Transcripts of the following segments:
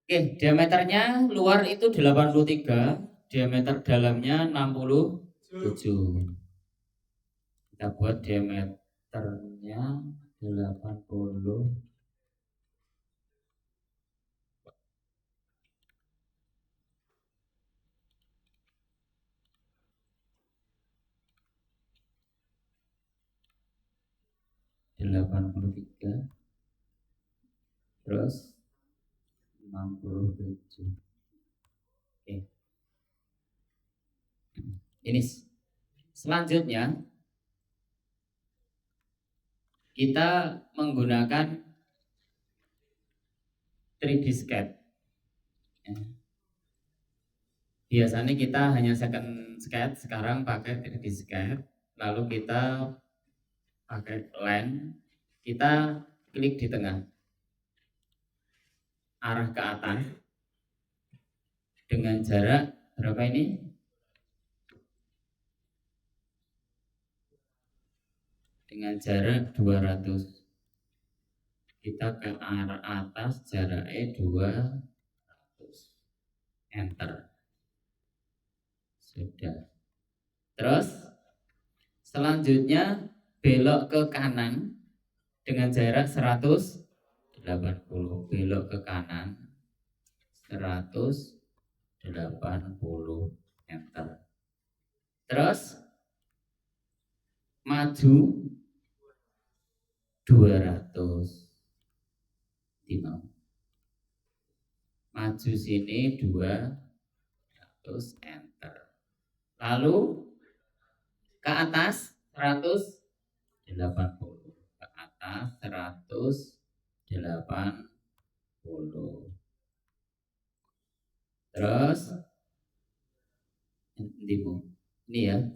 Oke, diameternya luar itu 83, diameter dalamnya 67. Kita buat diameternya 80. 83 terus 67. Oke. Ini selanjutnya kita menggunakan 3D sketch. Biasanya kita hanya second sketch, sekarang pakai 3D sketch. Lalu kita pakai line, kita klik di tengah, arah ke atas dengan jarak berapa ini? Dengan jarak 200. Kita ke arah atas, jaraknya 200. Enter. Sudah. Terus selanjutnya belok ke kanan dengan jarak 180. Belok ke kanan 180. Enter. Terus maju 200. Maju sini 200. Enter. Lalu ke atas 180. Ke atas 180. Terus ini ya.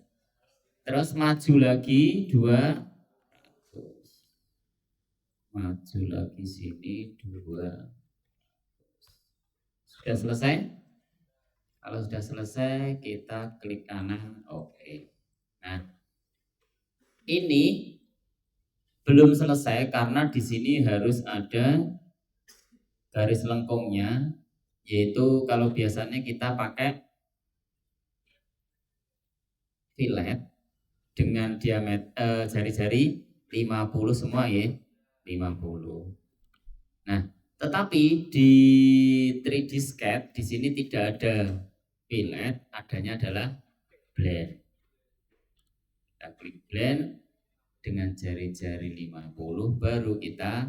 Terus maju lagi 200. Maju lagi sini 200. Sudah selesai? Kalau sudah selesai, kita klik kanan, oke. Nah, ini belum selesai karena di sini harus ada garis lengkungnya, yaitu kalau biasanya kita pakai fillet dengan diameter jari-jari 50 semua ya, 50. Nah, tetapi di 3D sketch di sini tidak ada fillet, adanya adalah blend. Kita klik blend dengan jari-jari 50, baru kita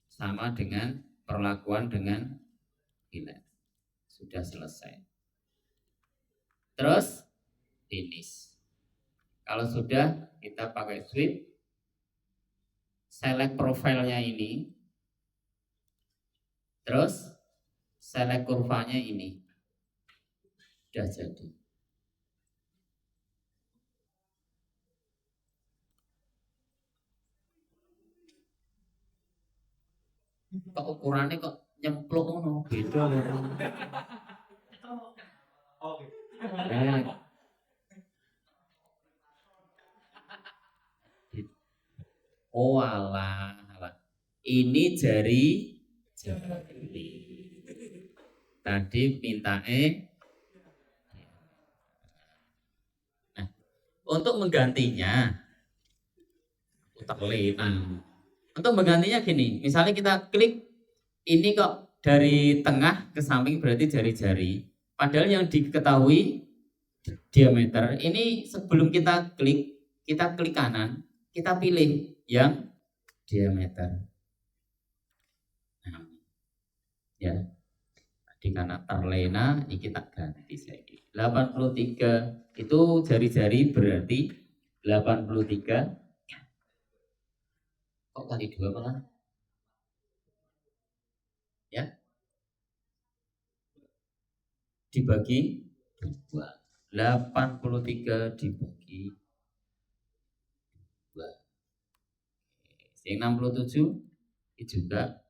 sama dengan perlakuan dengan fillet. Sudah selesai. Terus finish. Kalau sudah, kita pakai sweep, select profilnya ini, terus select kurvanya ini. Sudah jadi. Kok ukurannya kok nyemplung ngono, beda. Oh alah, alah. Ini jari. Tadi minta Nah, untuk menggantinya Untuk menggantinya gini, misalnya kita klik ini kok dari tengah ke samping berarti jari-jari. Padahal yang diketahui diameter ini sebelum kita klik kanan, kita pilih yang diameter. Nah, ya. Tadi karena terlena, ini kita ganti saja. 83 itu jari-jari berarti 83. Kok kali 2 malah? Ya. Dibagi 2. 83 dibagi 2. Yang 67 ini juga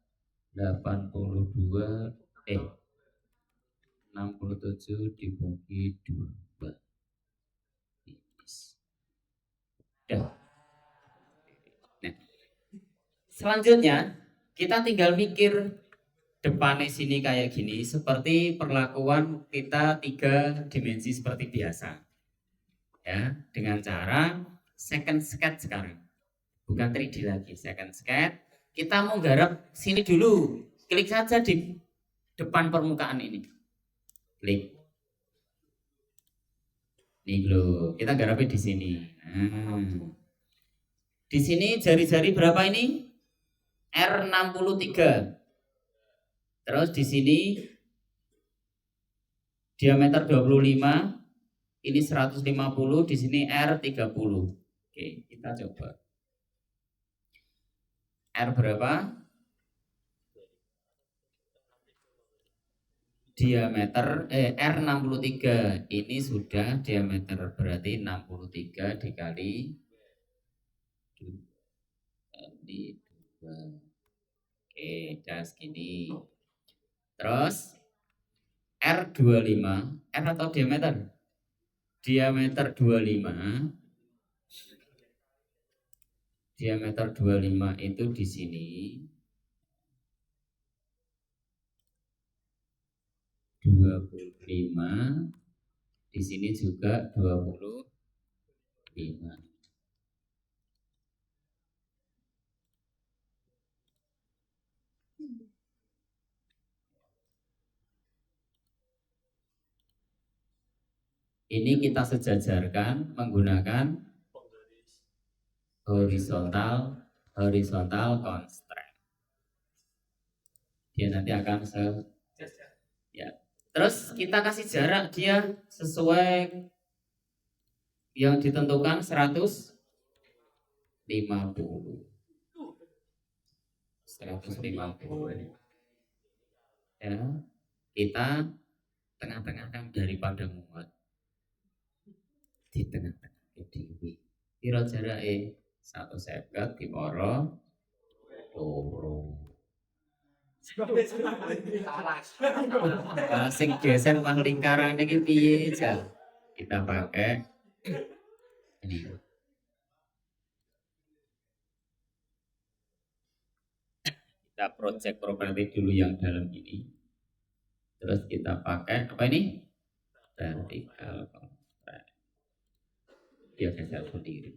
67 dibagi 2. Nah, selanjutnya kita tinggal mikir depannya sini kayak gini, seperti perlakuan kita 3 dimensi seperti biasa. Ya, dengan cara second sketch sekarang. Bukan 3D lagi, second sketch. Kita mau garap sini dulu. Klik saja di depan permukaan ini. Klik. Nih lo, kita garapnya di sini. Di sini jari-jari berapa ini? R63. Terus di sini diameter 25, ini 150, di sini R30. Oke, kita coba. R berapa? Diameter R63. Ini sudah diameter, berarti 63 dikali 2. Oke, das gini. Terus R25, R atau diameter? Diameter 25. Diameter 25 itu di sini 25, di sini juga 25. Ini kita sejajarkan menggunakan horizontal constraint. Dia nanti akan ya. Terus kita kasih jarak dia sesuai yang ditentukan 150. 150. Ya, kita tengah-tengahkan daripada muat di tengah-tengah dewi. Kira jarake 150 diporo loro. Sing geser mah lingkaran iki piye aja. Kita pakai ini. Kita project property dulu yang dalam ini. Terus kita pakai apa ini? Vertical constraint. Dia geser sendiri.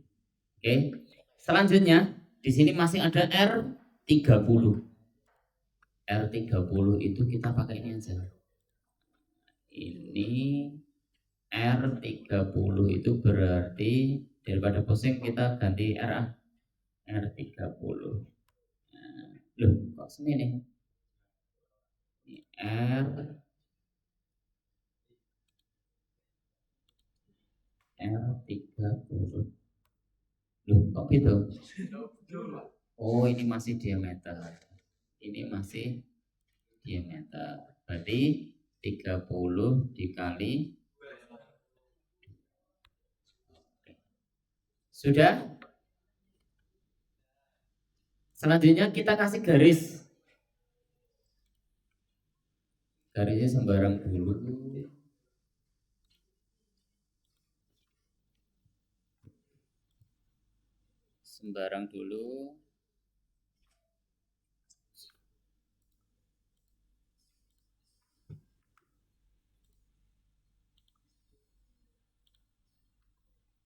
Oke. Selanjutnya di sini masih ada R30. R30 itu kita pakai ini aja. Ini R30 itu berarti daripada pusing kita ganti R30. Loh, kok sini nih? R30. Loh, kok gitu? Oh, ini masih diameter. Ini masih diameter. Berarti 30 dikali. Sudah? Selanjutnya kita kasih garis. Garisnya sembarang dulu. Sembarang dulu.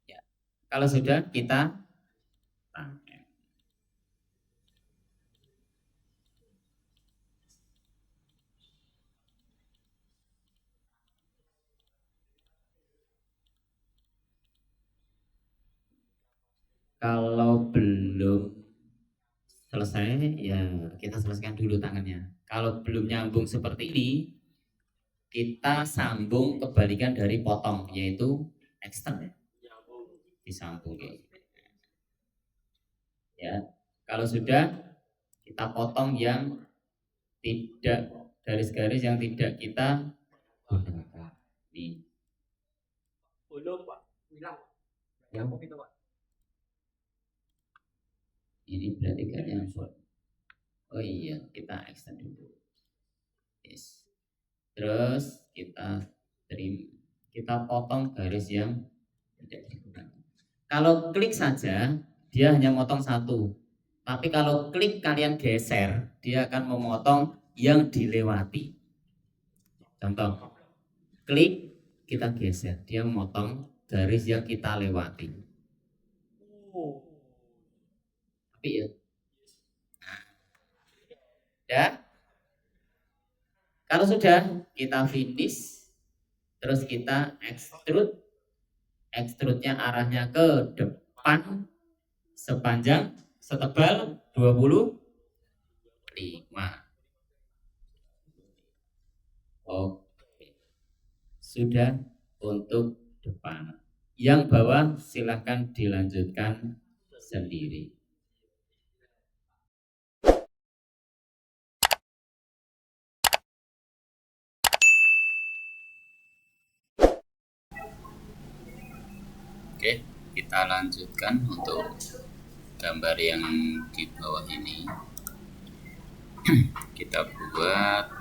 Ya. Kalau sudah kita pakai. Kalau belum selesai, ya kita selesaikan dulu tangannya. Kalau belum nyambung seperti ini, kita sambung kebalikan dari potong, yaitu extend. Disambung. Ya, kalau sudah kita potong yang tidak, garis-garis yang tidak kita gunakan. Nih. Belum Pak, hilang. Yang itu Pak. Ini berarti kan yang short. Oh iya, kita extend dulu. Yes. Terus kita potong garis yang tidak digunakan. Kalau klik saja, dia hanya motong satu. Tapi kalau klik kalian geser, dia akan memotong yang dilewati. Contoh, klik, kita geser, dia motong garis yang kita lewati. Tapi ya, kalau sudah kita finish, terus kita extrude-nya arahnya ke depan sepanjang setebal 25. Oke, sudah untuk depan. Yang bawah silahkan dilanjutkan sendiri. Oke, kita lanjutkan untuk gambar yang di bawah ini. Kita buat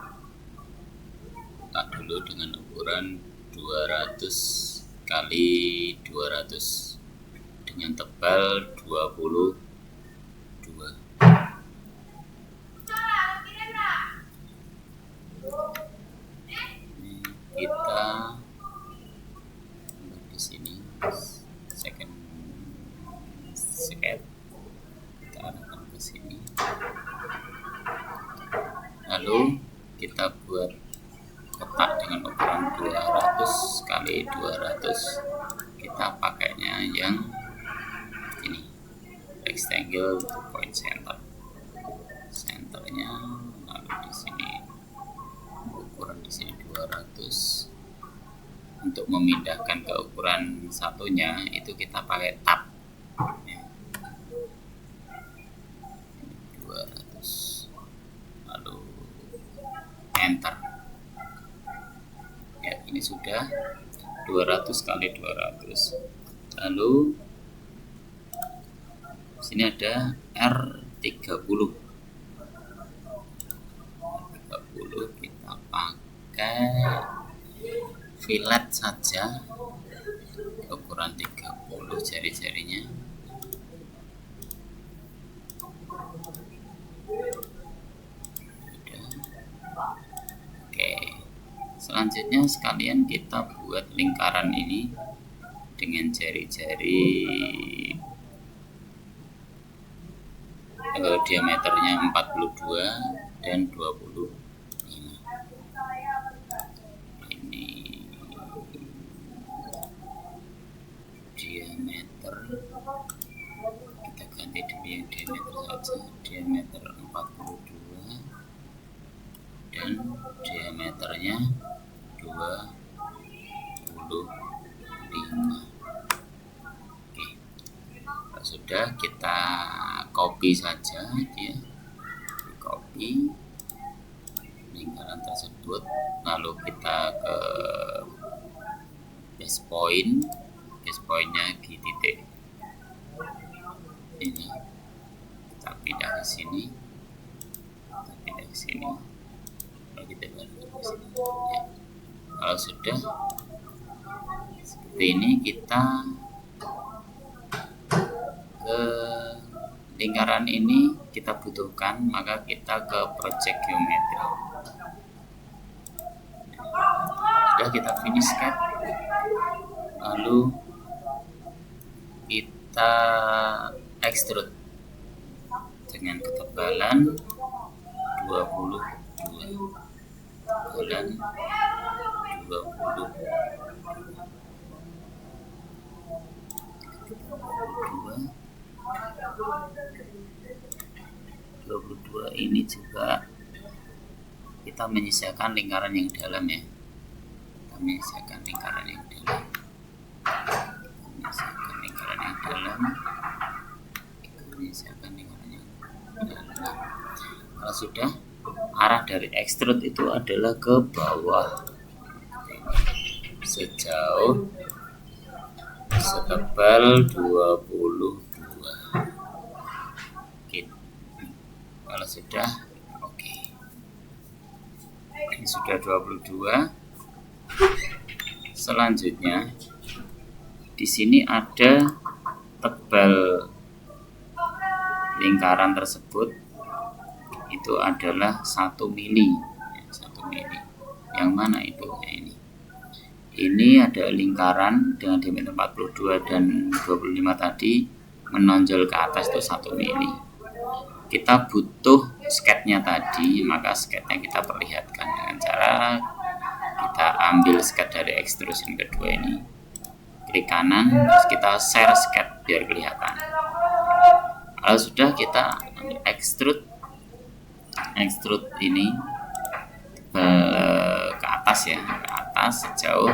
dulu dengan ukuran 200 kali 200 dengan tebal 22. Kita di sini second sketch, kita arahkan ke sini, lalu kita buat kotak dengan ukuran 200 kali 200. Kita pakainya yang ini, rectangle to point center, centernya, lalu di sini ukuran di sini 200. Untuk memindahkan ke ukuran satunya itu kita pakai tab ya. 200, lalu enter ya, ini sudah 200 kali 200. Lalu sini ada R30, kita pakai fillet saja, ukuran 30 jari-jarinya. Oke, selanjutnya sekalian kita buat lingkaran ini dengan jari-jari diameternya 42 dan 25. Ini diameter, kita ganti dulu yang diameter saja, diameter 42 dan diameternya 25. Oke, kalau sudah kita copy saja dia, copy lingkaran tersebut, lalu kita ke base pointnya di titik ini, kita pindah ke sini, lalu kita balik ke sini ya. Kalau sudah seperti ini, kita ke lingkaran ini kita butuhkan, maka kita ke project geometry. Sudah kita finish sketch, lalu kita extrude dengan ketebalan 22 dan 22 ini juga kita menyisakan lingkaran yang dalam ya. Kita menyisakan lingkaran yang dalam. Kalau sudah, arah dari extrude itu adalah ke bawah sejauh setebal 22. Kalau sudah, oke. Ini sudah 22. Selanjutnya di sini ada tebal lingkaran tersebut itu adalah 1 mili. 1 mili. Yang mana itu? Nah, ini ada lingkaran dengan diameter 42 dan 25 tadi, menonjol ke atas itu 1 mili. Kita butuh sketnya tadi, maka sketnya kita perlihatkan dengan cara kita ambil sket dari extrusion kedua ini, klik kanan, terus kita share sket biar kelihatan. Kalau sudah, kita extrude ini ke atas ya, ke atas sejauh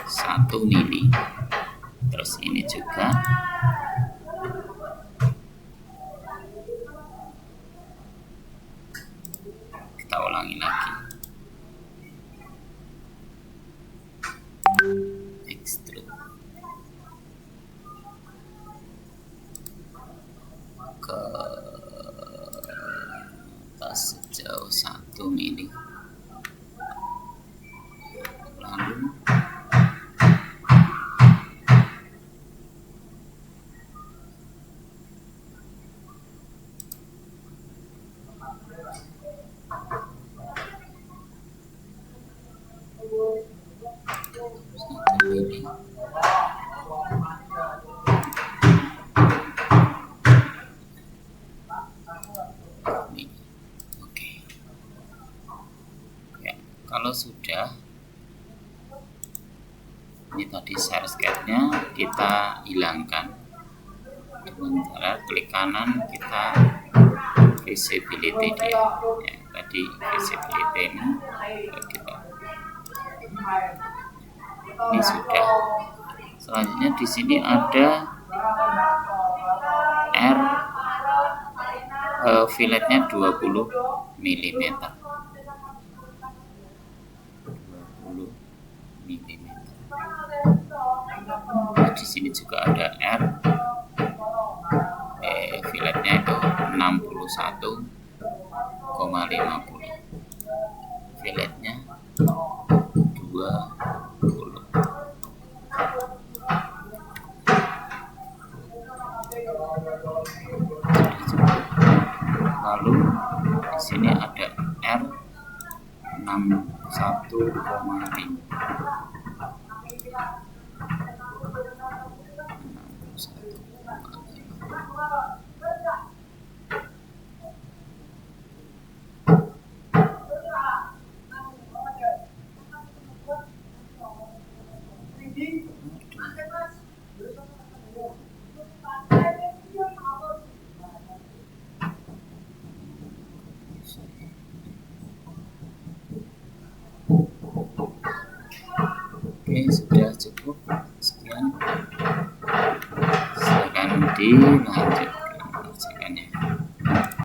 1 mili. Terus ini juga kita ulangi lagi, extrude ke atas sejauh 1 mili. Lalu kalau sudah, ini tadi share sketnya kita hilangkan dengan cara klik kanan, kita visibility dia ya, tadi visibility ini kita, ini sudah. Selanjutnya di sini ada R, filletnya 20 mm. Di sini juga ada R, filletnya itu 61,50, filletnya 20. Lalu di sini ada R 61,5. Oke, sudah cukup. Sekian. Silakan dilanjut.